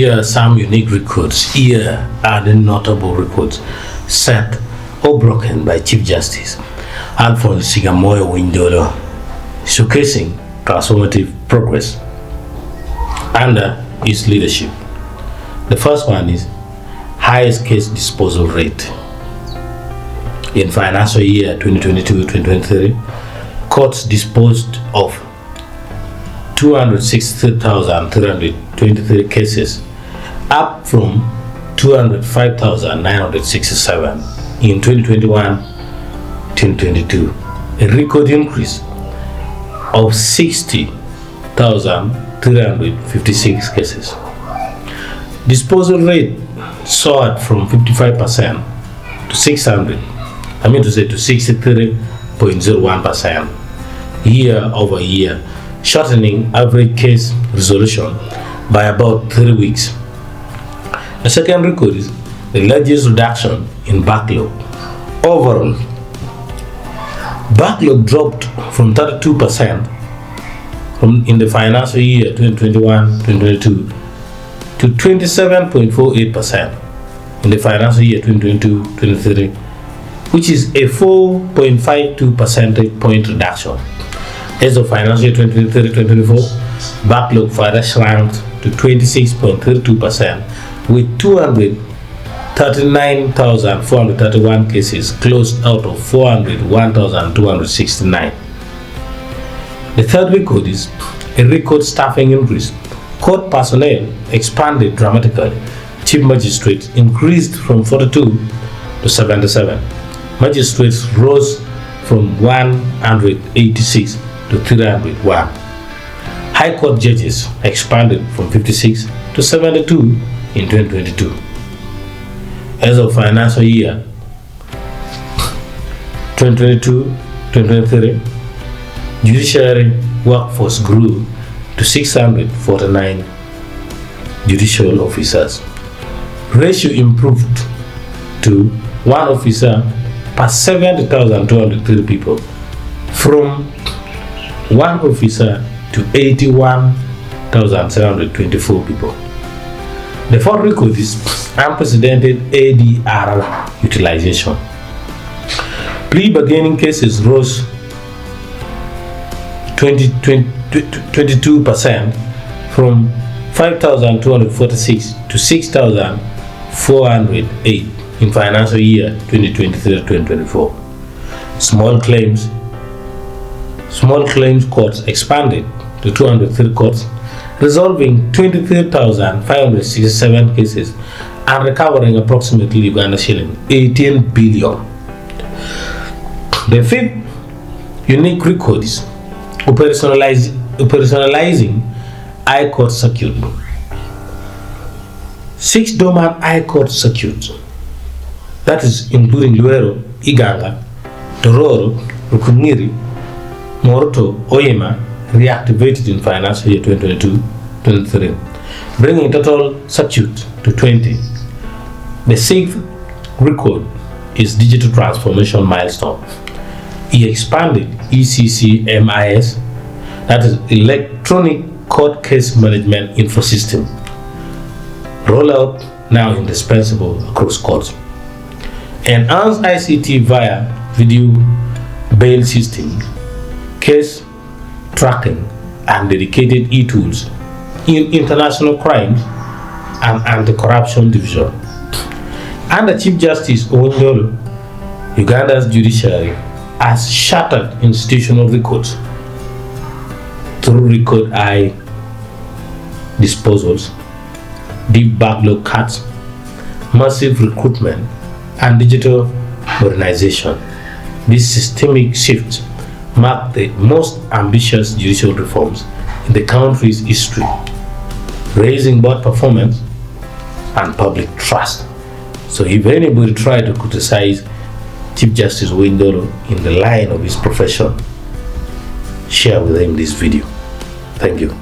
Here are some unique records. Here are the notable records set or broken by Chief Justice Alphonse Sigamoyo Windolo, showcasing transformative progress under his leadership. The first one is highest case disposal rate. In financial year 2022-2023, courts disposed of 263,323 cases, up from 205,967 in 2021-2022, a record increase of 60,356 cases. Disposal rate soared from 55% to 63.01% year over year, shortening average case resolution by about 3 weeks. The second record is the largest reduction in backlog. Overall, backlog dropped from 32% in the financial year 2021-2022 to 27.48% in the financial year 2022-2023, which is a 4.52 percentage point reduction. As of financial year 2023-2024, backlog further shrank to 26.32%, with 239,431 cases closed out of 401,269. The third record is a record staffing increase. Court personnel expanded dramatically. Chief magistrates increased from 42 to 77. Magistrates rose from 186 to 301. High Court judges expanded from 56 to 72 in 2022. As of financial year 2022-2023, judiciary workforce grew to 649 judicial officers. Ratio improved to 1 officer per 70,203 people, from 1 officer to 81,724 people. The fourth record is unprecedented ADR utilization. Plea-bargaining cases rose 22% from 5,246 to 6,408 in financial year 2023-2024. Small claims courts expanded to 203 courts, resolving 23,567 cases and recovering approximately Uganda shilling 18 billion. The fifth unique record is operationalizing High Court circuit. 6 dormant High Court circuits, that is including Luero, Iganga, Tororo, Rukumiri, Moroto, Oyema, reactivated in financial year 2022-2023, bringing total circuits to 20. The sixth record is digital transformation milestone. He expanded ECCMIS, that is electronic court case management info system, rollout now indispensable across courts. Enhanced ICT via video bail system, case tracking, and dedicated e-tools in international crimes and anti-corruption division. Under Chief Justice Dollo, Uganda's judiciary has shattered institutional records through record high disposals, deep backlog cuts, massive recruitment, and digital modernization. This systemic shift marked the most ambitious judicial reforms in the country's history, raising both performance and public trust. So if anybody tried to criticize Chief Justice Dollo in the line of his profession, share with him this video. Thank you.